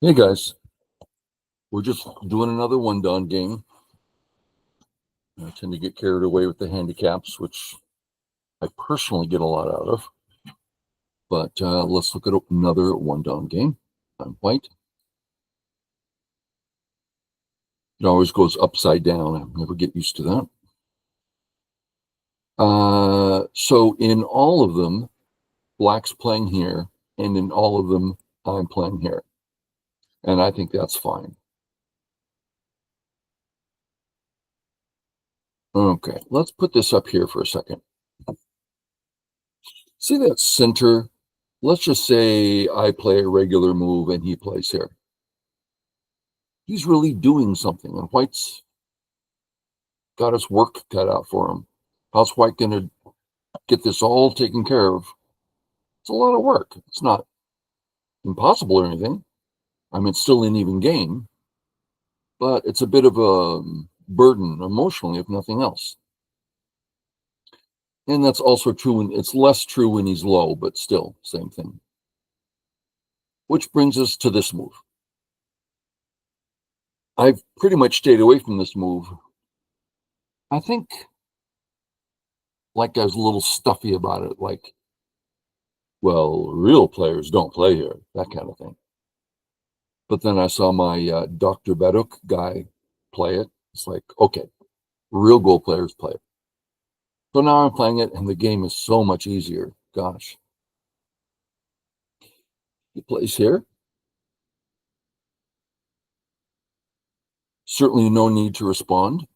Hey guys, we're just doing another one-down game. I tend to get carried away with the handicaps, which I personally get a lot out of. But let's look at another one-down game. I'm white. It always goes upside down. I never get used to that. So in all of them, black's playing here, and in all of them, I'm playing here. And I think that's fine. Okay, let's put this up here for a second. See that center? Let's just say I play a regular move and he plays here. He's really doing something, and white's got his work cut out for him. How's white going to get this all taken care of? It's a lot of work. It's not impossible or anything. I mean, it's still an even game, but it's a bit of a burden emotionally, if nothing else. And that's also true when it's less true when he's low, but still, same thing. Which brings us to this move. I've pretty much stayed away from this move. I think like I was a little stuffy about it, like, well, real players don't play here, that kind of thing. But then I saw my Dr. Baduk guy play it. It's like, okay, real Go players play it. So now I'm playing it, and the game is so much easier. Gosh. He plays here. Certainly no need to respond.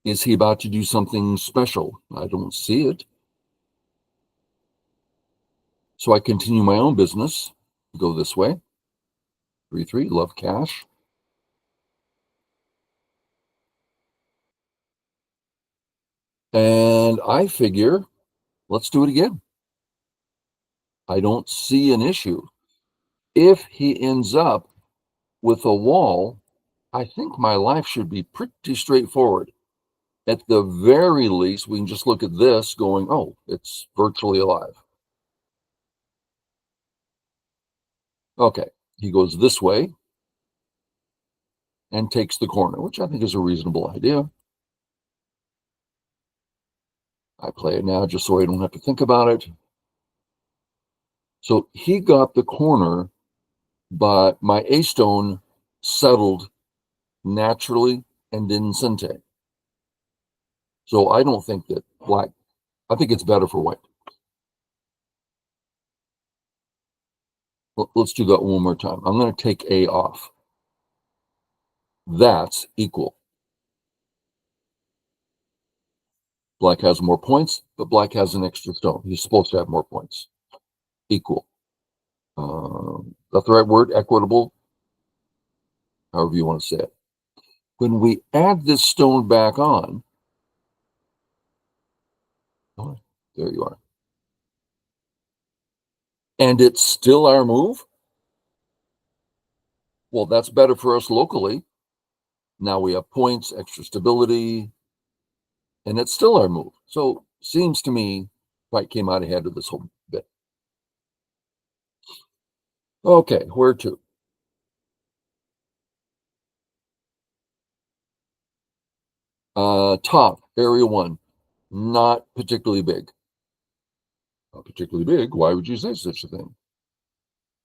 Is he about to do something special? I don't see it. So I continue my own business. Go this way. 3-3, love cash. And I figure, let's do it again. I don't see an issue. If he ends up with a wall, I think my life should be pretty straightforward. At the very least, we can just look at this going, oh, it's virtually alive. Okay, he goes this way and takes the corner, which I think is a reasonable idea. I play it now just so I don't have to think about it. So he got the corner, but my A-stone settled naturally and didn't sente. So I don't think that black, I think it's better for white. Let's do that one more time. I'm going to take A off. That's equal. Black has more points, but black has an extra stone. He's supposed to have more points. Equal. That's the right word, equitable, however you want to say it. When we add this stone back on, oh, there you are. And it's still our move? Well, that's better for us locally. Now we have points, extra stability, and it's still our move. So seems to me white came out ahead of this whole bit. Okay, where to? Top, area 1, not particularly big. Not particularly big. Why would you say such a thing?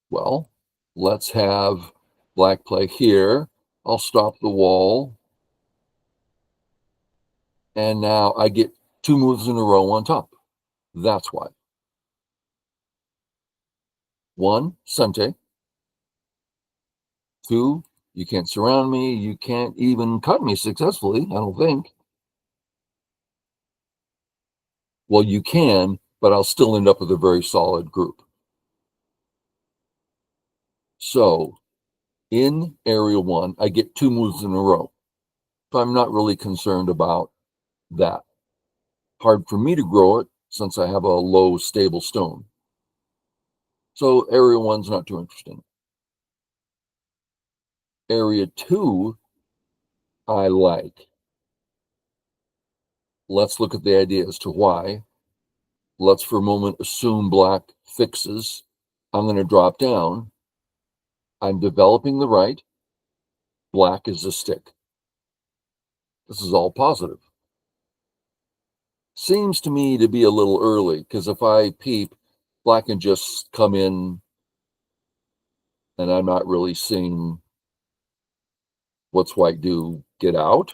Well, let's have black play here. I'll stop the wall. And now I get 2 moves in a row on top. That's why. 1, sente. 2, you can't surround me. You can't even cut me successfully, I don't think. Well, you can, but I'll still end up with a very solid group. So in area 1, I get 2 moves in a row. So I'm not really concerned about that. Hard for me to grow it since I have a low stable stone. So area 1's not too interesting. Area 2, I like. Let's look at the idea as to why. Let's for a moment assume black fixes. I'm going to drop down. I'm developing the right. Black is a stick. This is all positive. Seems to me to be a little early, because if I peep, black can just come in and I'm not really seeing what's white do. Get out.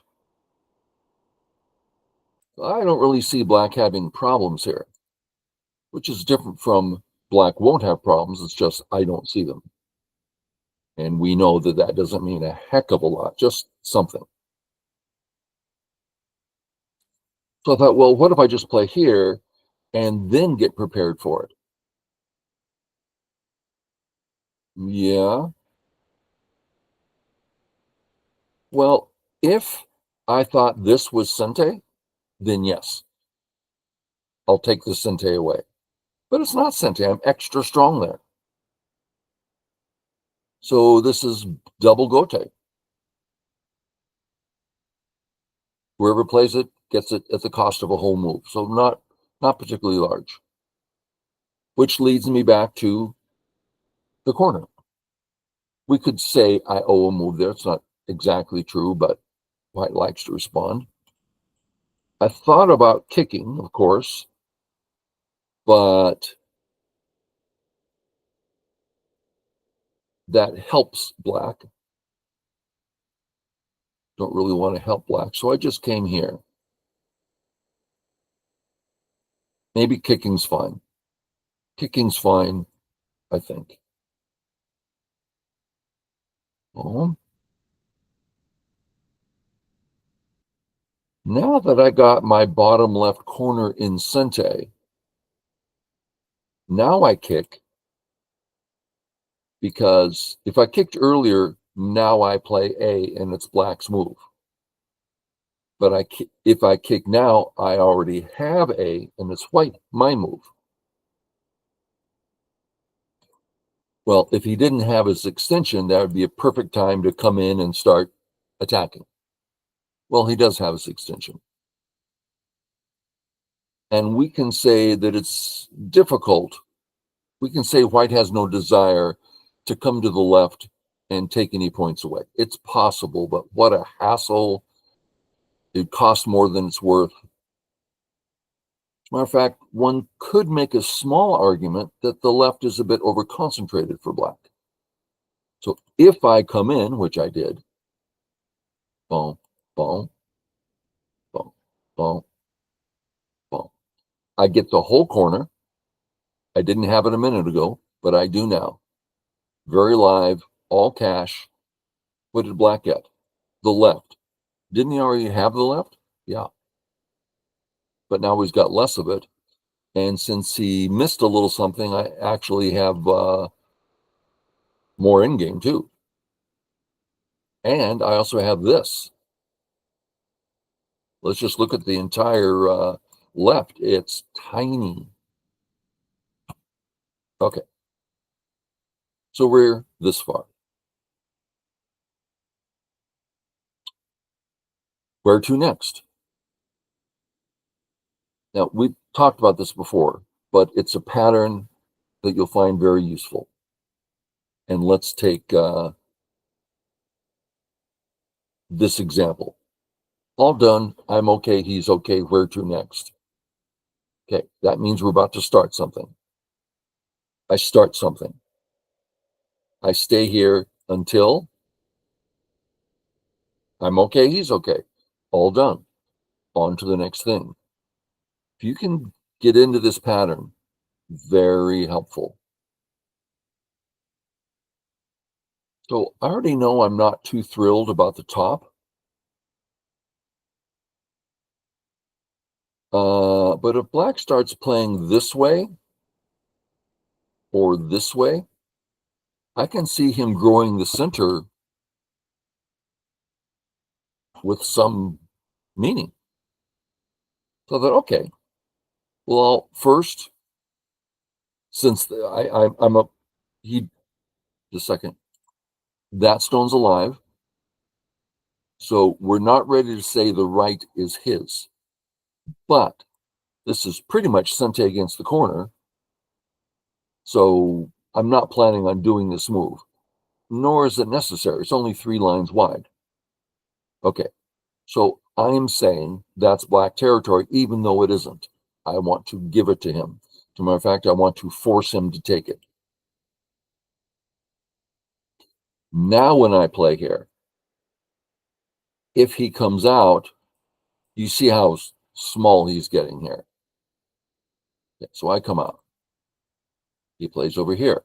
I don't really see black having problems here, which is different from black won't have problems. It's just I don't see them. And we know that that doesn't mean a heck of a lot, just something. So I thought, well, what if I just play here and then get prepared for it? Yeah. Well, if I thought this was Sente, then yes, I'll take the Sente away. But it's not Sente. I'm extra strong there. So this is double Gote. Whoever plays it gets it at the cost of a whole move. So not particularly large. Which leads me back to the corner. We could say I owe a move there. It's not exactly true, but white likes to respond. I thought about kicking, of course, but that helps black. Don't really want to help black, so I just came here. Maybe kicking's fine. Kicking's fine, I think. Oh. Now that I got my bottom left corner in Sente, now I kick, because if I kicked earlier, now I play A and it's black's move. But if I kick now, I already have A and it's white, my move. Well, if he didn't have his extension, that would be a perfect time to come in and start attacking. Well, he does have his extension. And we can say that it's difficult. We can say white has no desire to come to the left and take any points away. It's possible, but what a hassle. It costs more than it's worth. As a matter of fact, one could make a small argument that the left is a bit overconcentrated for black. So if I come in, which I did, boom, boom, boom, boom, boom, I get the whole corner. I didn't have it a minute ago, but I do now. Very live, all cash. What did black get? The left. Didn't he already have the left? Yeah. But now he's got less of it. And since he missed a little something, I actually have more in game too. And I also have this. Let's just look at the entire left. It's tiny. Okay. So we're this far. Where to next? Now, we've talked about this before, but it's a pattern that you'll find very useful. And let's take this example. All done. I'm okay. He's okay. Where to next? Okay. That means we're about to start something. I start something. I stay here until I'm okay. He's okay. All done. On to the next thing. If you can get into this pattern, very helpful. So I already know I'm not too thrilled about the top. But if black starts playing this way or this way, I can see him growing the center with some meaning. So I thought, okay, well, first, since I'm up, just a second, that stone's alive. So we're not ready to say the right is his. But this is pretty much Sente against the corner. So I'm not planning on doing this move. nor is it necessary. It's only 3 lines wide. Okay, so I'm saying that's black territory, even though it isn't. I want to give it to him. As a matter of fact, I want to force him to take it. Now, when I play here, if he comes out, you see how small he's getting here. Okay, so I come out. He plays over here.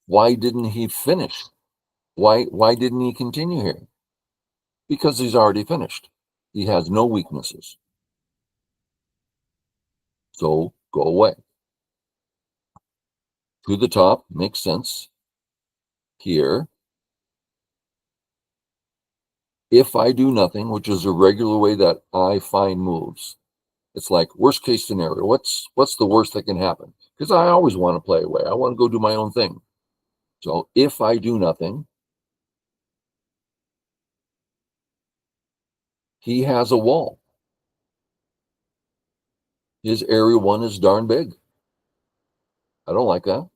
Why didn't he finish? Why didn't he continue here? Because he's already finished. He has no weaknesses. So go away. To the top makes sense. Here, if I do nothing, which is a regular way that I find moves, it's like worst case scenario. What's the worst that can happen? Because I always want to play away. I want to go do my own thing. So if I do nothing, he has a wall. His area 1 is darn big. I don't like that.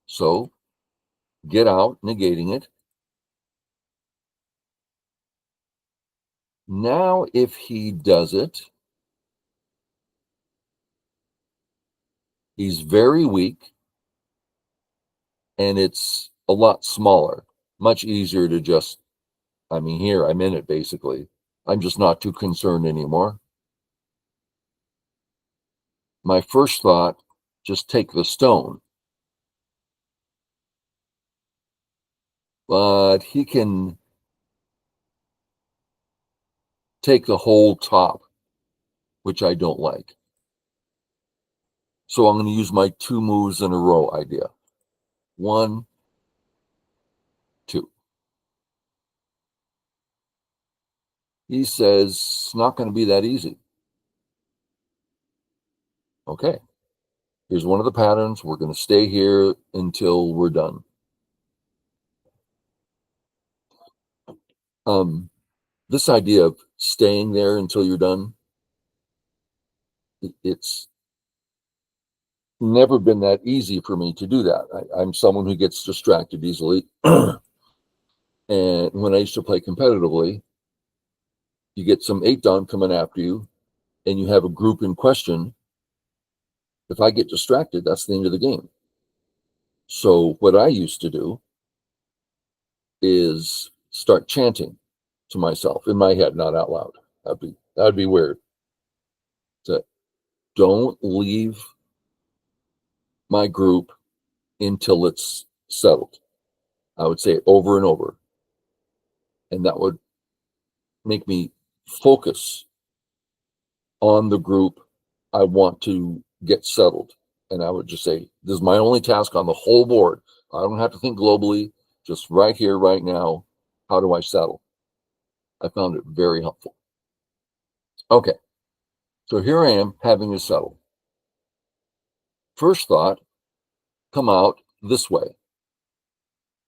So get out, negating it. Now, if he does it, he's very weak, and it's a lot smaller, much easier to just, here, I'm in it, basically. I'm just not too concerned anymore. My first thought, just take the stone. But he can take the whole top, which I don't like. So I'm going to use my 2 moves in a row idea. 1, 2. He says it's not going to be that easy. Okay. Here's one of the patterns. We're going to stay here until we're done. This idea of staying there until you're done, it's never been that easy for me to do that. I'm someone who gets distracted easily. And when I used to play competitively, you get some 8-don coming after you, and you have a group in question. If I get distracted, that's the end of the game. So what I used to do is start chanting to myself in my head, not out loud. That'd be weird. So don't leave my group until it's settled. I would say it over and over. And that would make me focus on the group I want to get settled. And I would just say, this is my only task on the whole board. I don't have to think globally, just right here, right now. How do I settle? I found it very helpful. Okay, so here I am having to settle. First thought, come out this way.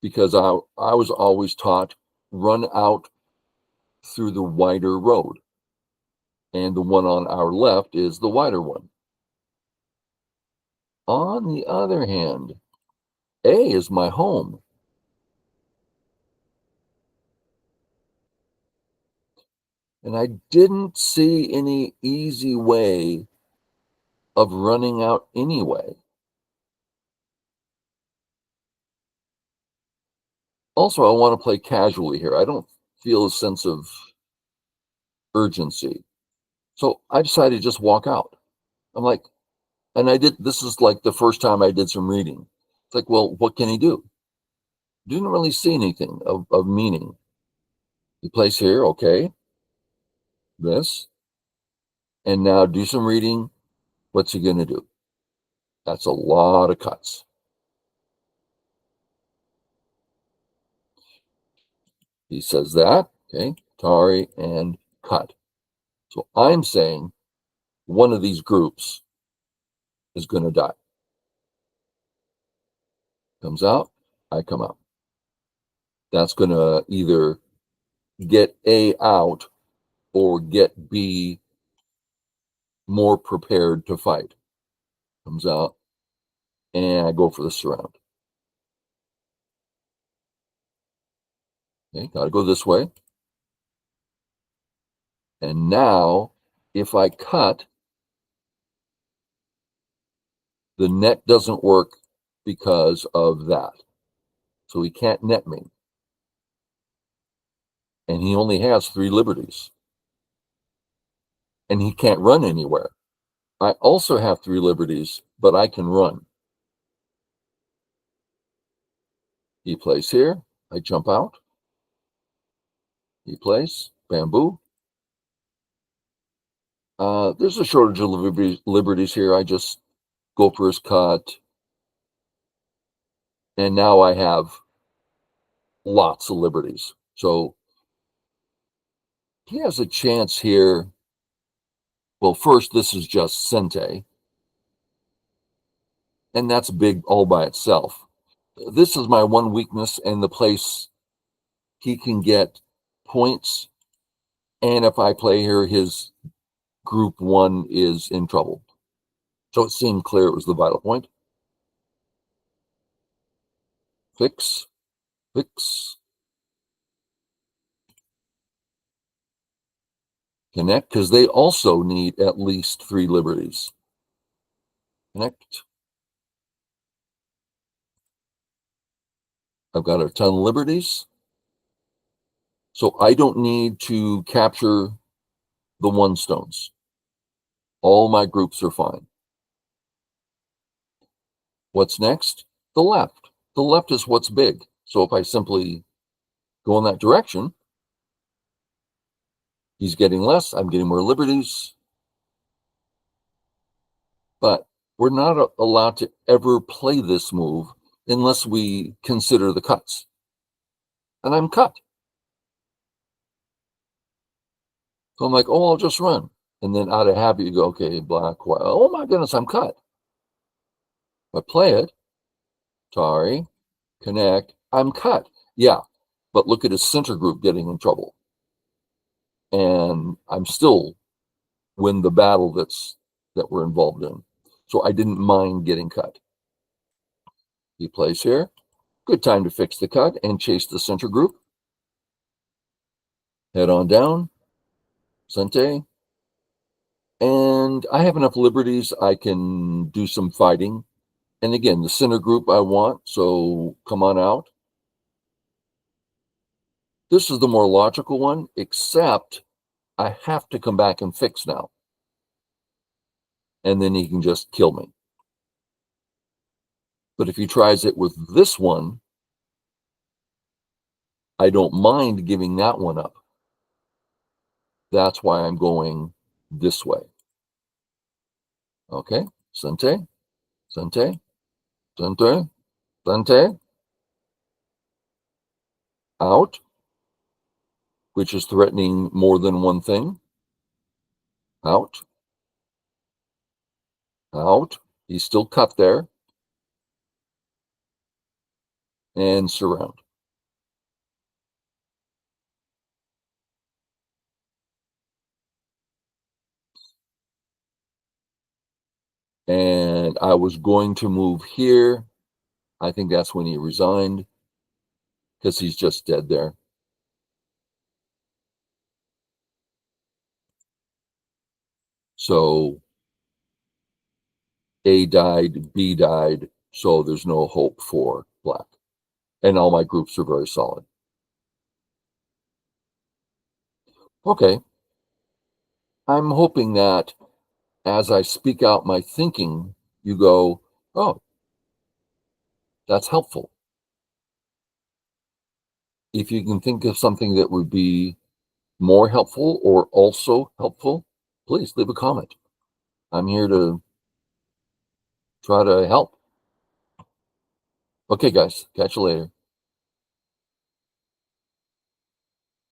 Because I was always taught, run out through the wider road. And the one on our left is the wider one. On the other hand, A is my home. And I didn't see any easy way of running out anyway. Also, I want to play casually here. I don't feel a sense of urgency. So I decided to just walk out. I'm like, and this is like the first time I did some reading. It's like, well, what can he do? Didn't really see anything of meaning. He plays here, okay. This. And now do some reading. What's he going to do? That's a lot of cuts. He says that, okay, Tari and cut. So I'm saying one of these groups is going to die. Comes out, I come out. That's going to either get A out or get B more prepared to fight. Comes out, and I go for the surround. Okay, got to go this way. And now, if I cut, the net doesn't work because of that. So he can't net me. And he only has 3 liberties. And he can't run anywhere. I also have 3 liberties, but I can run. He plays here. I jump out. He plays bamboo. There's a shortage of liberties here. I just go for his cut. And now I have lots of liberties. So he has a chance here. Well, first, this is just Sente. And that's big all by itself. This is my one weakness and the place he can get points. And if I play here, his group 1 is in trouble. So it seemed clear it was the vital point. Fix, fix. Connect, because they also need at least 3 liberties. Connect. I've got a ton of liberties. So I don't need to capture the 1 stones. All my groups are fine. What's next? The left. The left is what's big. So if I simply go in that direction, he's getting less. I'm getting more liberties. But we're not allowed to ever play this move unless we consider the cuts. And I'm cut. So I'm like, oh, I'll just run. And then out of habit, you go, okay, black, white. Oh my goodness, I'm cut. If I play it, Tari, connect, I'm cut. Yeah, but look at his center group getting in trouble. And I'm still win the battle that we're involved in. So I didn't mind getting cut. He plays here. Good time to fix the cut and chase the center group. Head on down. Sente. And I have enough liberties. I can do some fighting. And again, the center group I want, so come on out. This is the more logical one, except I have to come back and fix now. And then he can just kill me. But if he tries it with this one, I don't mind giving that one up. That's why I'm going this way. Okay, Sente, Sente, Sente, Sente, out, which is threatening more than one thing. Out, out, he's still cut there. And surround. And I was going to move here. I think that's when he resigned because he's just dead there. So A died, B died, so there's no hope for black. And all my groups are very solid. Okay. I'm hoping that as I speak out my thinking, you go, oh, that's helpful. If you can think of something that would be more helpful or also helpful, please leave a comment. I'm here to try to help. Okay, guys, catch you later.